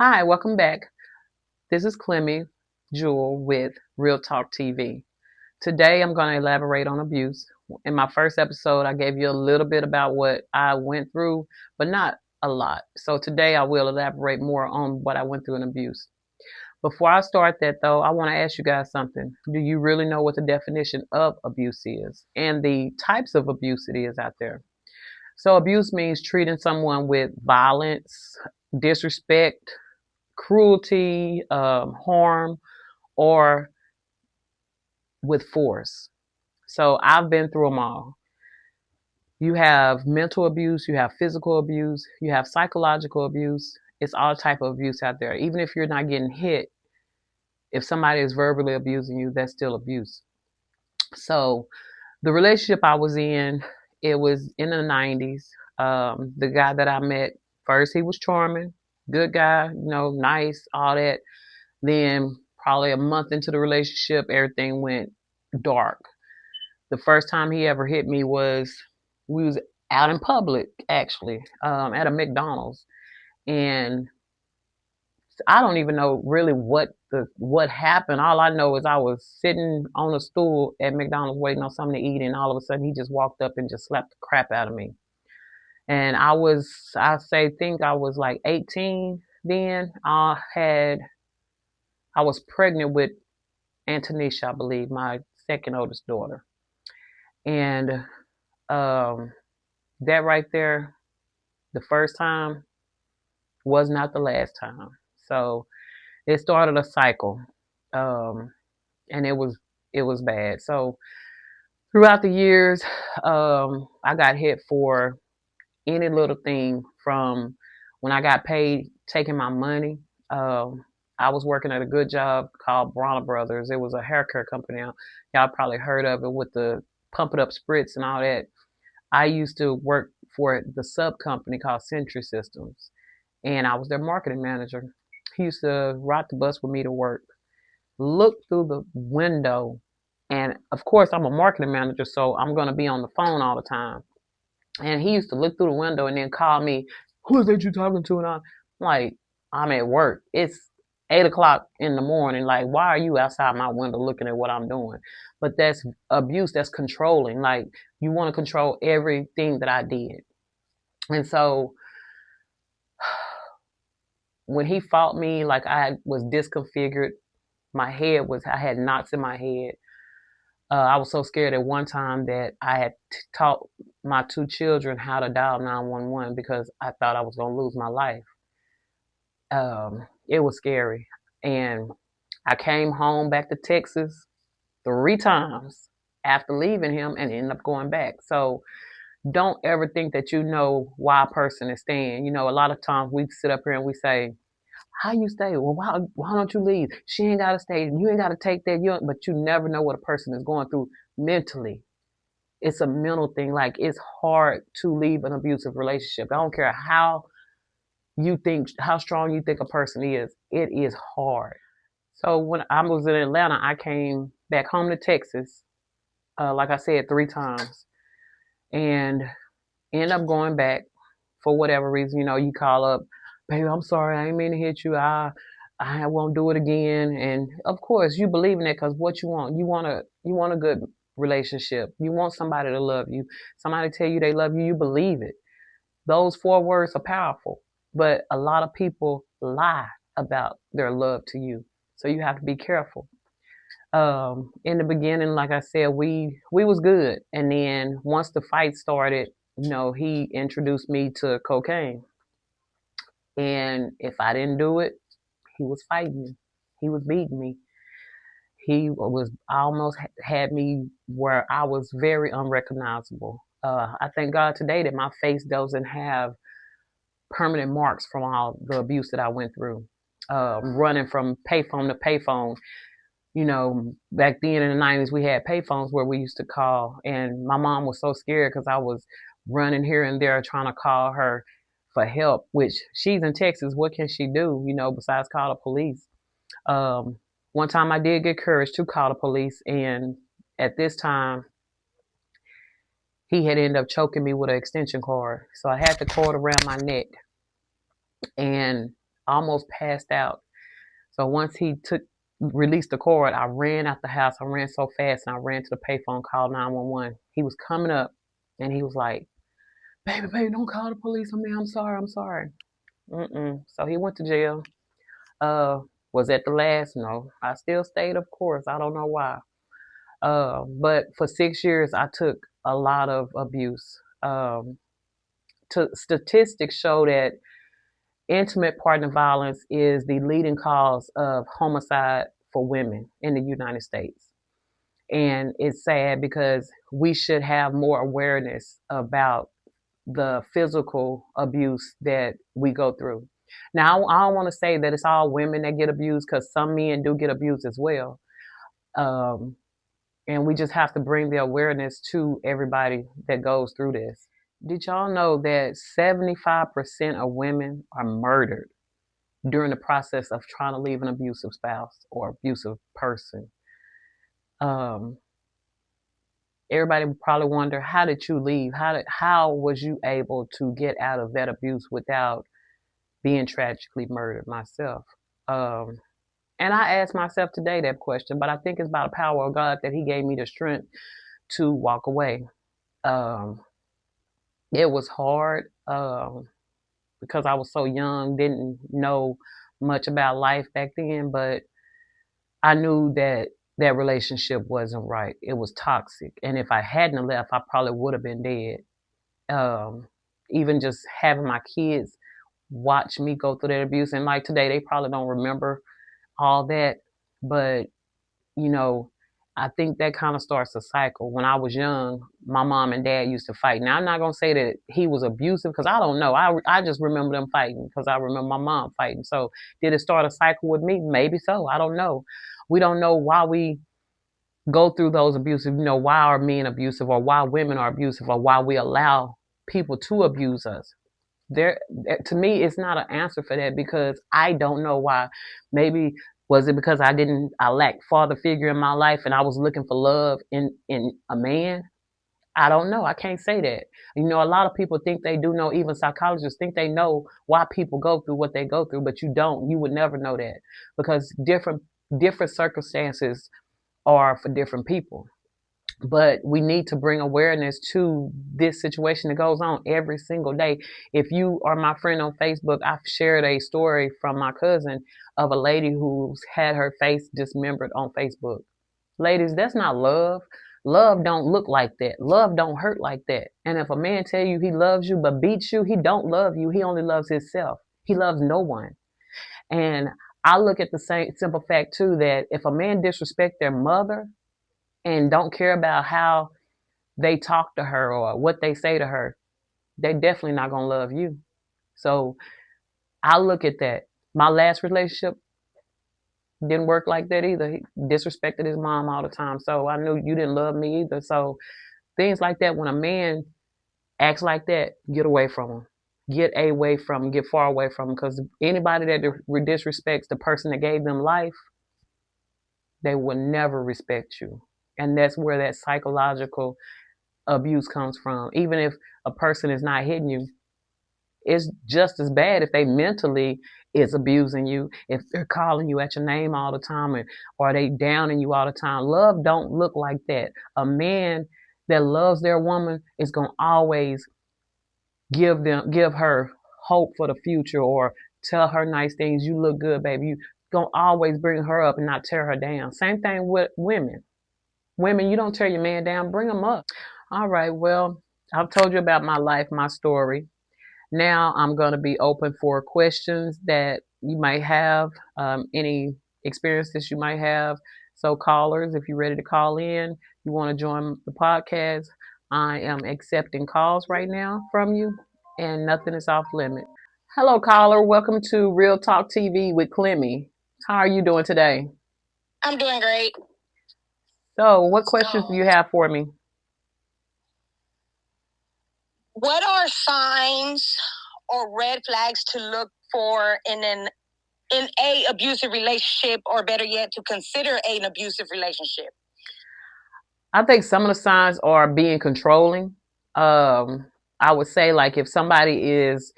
Hi, welcome back. This is Clemmy Jewel with Real Talk TV. Today I'm going to elaborate on abuse. In my first episode, I gave you a little bit about what I went through, but not a lot. So today I will elaborate more on what I went through in abuse. Before I start that though, I want to ask you guys something. Do you really know what the definition of abuse is and the types of abuse it is out there? So abuse means treating someone with violence, disrespect, cruelty, harm, or with force. So I've been through them all. You have mental abuse, you have physical abuse, you have psychological abuse. It's all type of abuse out there. Even if you're not getting hit, if somebody is verbally abusing you, that's still abuse. So the relationship I was in, it was in the 90s. The guy that I met first, he was charming, good guy, nice, all that. Then probably a month into the relationship, everything went dark. The first time he ever hit me was we was out in public, actually, at a McDonald's, and I don't even know really what happened. All I know is I was sitting on a stool at McDonald's waiting on something to eat, and all of a sudden he just walked up and just slapped the crap out of me. And think I was like 18 then. I was pregnant with Antonisha, I believe, my second oldest daughter. And um, that right there, the first time was not the last time. So it started a cycle, um, and it was bad. So throughout the years, I got hit for any little thing from when I got paid taking my money. Um, I was working at a good job called Bronner Brothers. It was a hair care company. Y'all probably heard of it with the pump it up spritz and all that. I used to work for the sub company called Century Systems, and I was their marketing manager. He used to ride the bus with me to work, look through the window, and of course, I'm a marketing manager, so I'm going to be on the phone all the time. And he used to look through the window and then call me, "Who is that you talking to?" And I'm like, "I'm at work. It's 8 o'clock in the morning. Like, why are you outside my window looking at what I'm doing?" But that's abuse. That's controlling. Like, you want to control everything that I did. And so when he fought me, like I was disconfigured. I had knots in my head. I was so scared at one time that I had taught my two children how to dial 911 because I thought I was going to lose my life. It was scary. And I came home back to Texas 3 times after leaving him and ended up going back. So don't ever think that you know why a person is staying. A lot of times we sit up here and we say, "How you stay? Well, why don't you leave? She ain't got to stay. You ain't got to take that." But you never know what a person is going through mentally. It's a mental thing. Like, it's hard to leave an abusive relationship. I don't care how strong you think a person is. It is hard. So when I was in Atlanta, I came back home to Texas, like I said, 3 times, and end up going back for whatever reason. You call up, "Baby, I'm sorry, I ain't mean to hit you. I won't do it again." And of course, you believe in it because what you want a good relationship. You want somebody to love you. Somebody tell you they love you. You believe it. Those 4 words are powerful, but a lot of people lie about their love to you. So you have to be careful. In the beginning, like I said, we was good, and then once the fight started, he introduced me to cocaine, and if I didn't do it, he was fighting me. He was beating me. He was almost had me where I was very unrecognizable. I thank God today that my face doesn't have permanent marks from all the abuse that I went through. Running from payphone to payphone. Back then in the 90s, we had payphones where we used to call, and my mom was so scared because I was running here and there trying to call her for help, which she's in Texas. What can she do, besides call the police? Um, One time I did get courage to call the police, and at this time, he had ended up choking me with an extension cord. So I had the cord around my neck, and almost passed out. So once he released the cord, I ran out the house. I ran so fast, and I ran to the payphone, called 911. He was coming up, and he was like, baby, don't call the police on me. I'm sorry. So he went to jail. Uh, was at the last? No, I still stayed, of course. I don't know why. But for 6 years, I took a lot of abuse. Statistics show that intimate partner violence is the leading cause of homicide for women in the United States. And it's sad because we should have more awareness about the physical abuse that we go through. Now, I don't want to say that it's all women that get abused, because some men do get abused as well. Um, and we just have to bring the awareness to everybody that goes through this. Did y'all know that 75% of women are murdered during the process of trying to leave an abusive spouse or abusive person? Um, Everybody would probably wonder, how did you leave? How was you able to get out of that abuse without being tragically murdered myself? Um, and I asked myself today that question, but I think it's by the power of God that He gave me the strength to walk away. Um, it was hard because I was so young, didn't know much about life back then, but I knew that that relationship wasn't right. It was toxic. And if I hadn't left, I probably would have been dead. Um, Even just having my kids watch me go through that abuse. And like today, they probably don't remember all that. But, you know, I think that kind of starts a cycle. When I was young, my mom and dad used to fight. Now, I'm not going to say that he was abusive, because I don't know. I just remember them fighting because I remember my mom fighting. So did it start a cycle with me? Maybe so. I don't know. We don't know why we go through those abusive, why are men abusive, or why women are abusive, or why we allow people to abuse us. There, to me, it's not an answer for that, because I don't know why. Maybe was it because I lacked father figure in my life, and I was looking for love in a man? I don't know. I can't say that. A lot of people think they do know, even psychologists think they know why people go through what they go through, but you don't. You would never know that, because different circumstances are for different people. But we need to bring awareness to this situation that goes on every single day. If you are my friend on Facebook, I've shared a story from my cousin of a lady who's had her face dismembered on Facebook. Ladies, that's not love. Love don't look like that. Love don't hurt like that. And if a man tell you he loves you but beats you, he don't love you. He only loves himself. He loves no one. And I look at the same simple fact too, that if a man disrespect their mother and don't care about how they talk to her or what they say to her, they definitely not gonna love you. So I look at that. My last relationship didn't work like that either. He disrespected his mom all the time. So I knew you didn't love me either. So things like that, when a man acts like that, get away from him. Get far away from him. Because anybody that disrespects the person that gave them life, they will never respect you. And that's where that psychological abuse comes from. Even if a person is not hitting you, it's just as bad if they mentally is abusing you, if they're calling you at your name all the time, or they downing you all the time. Love don't look like that. A man that loves their woman is gonna always give her hope for the future, or tell her nice things. You look good, baby. You gonna always bring her up and not tear her down. Same thing with women. Women, you don't tear your man down, bring him up. All right, well, I've told you about my life, my story. Now I'm going to be open for questions that you might have, any experiences you might have. So, callers, if you're ready to call in, you want to join the podcast, I am accepting calls right now from you, and nothing is off limit. Hello, caller. Welcome to Real Talk TV with Clemmy. How are you doing today? I'm doing great. So, what questions do you have for me? What are signs or red flags to look for in a abusive relationship, or better yet, to consider an abusive relationship? I think some of the signs are being controlling. I would say, like, if somebody is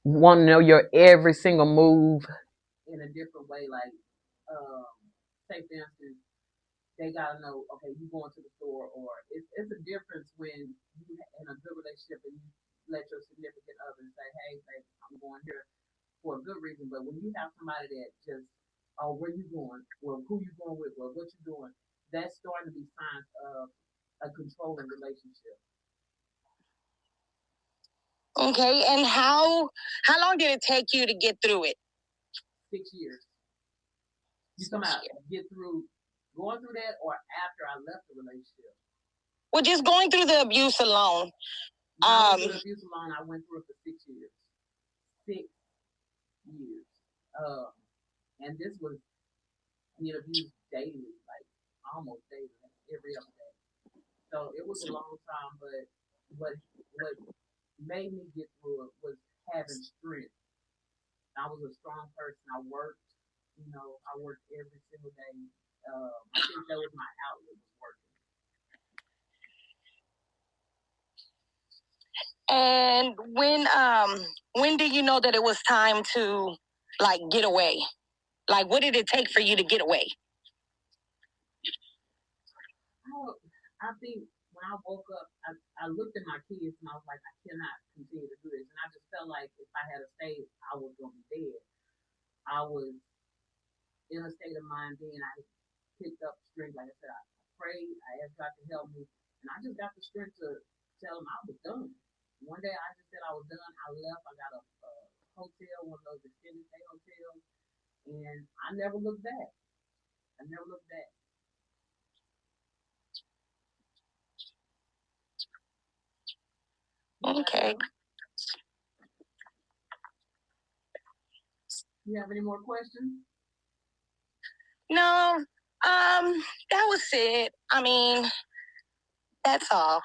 want to know your every single move in a different way. Like, say for instance, they gotta know, okay, you going to the store, or it's a difference when you in a good relationship and you let your significant other say, hey, babe, I'm going here for a good reason. But when you have somebody that just, oh, where you going? Well, who you going with? Well, what you doing? That's starting to be signs of a controlling relationship. Okay, and how long did it take you to get through it? 6 years. You come out, get through going through that, or after I left the relationship? Well, just going through the abuse alone. Through the abuse alone, I went through it for 6 years. 6 years. And this was being abused daily, like almost daily, like every other day. So it was a long time, but what made me get through it was having strength. I was a strong person. I worked, I worked every single day. I think that was my outlet, was working. And when did you know that it was time to like get away? Like, what did it take for you to get away? I think when I woke up, I looked at my kids and I was like, I cannot continue to do this. And I just felt like if I had stayed, I was going to be dead. I was in a state of mind then. I picked up strength. Like I said, I prayed. I asked God to help me. And I just got the strength to tell him I was done. One day I just said I was done. I left. I got a hotel, one of those extended stay hotels. And I never looked back. I never looked back. Okay. You have any more questions? No. That was it. I mean, that's all.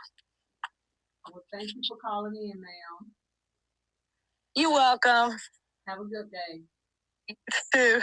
Well, thank you for calling in, ma'am. You're welcome. Have a good day. You too.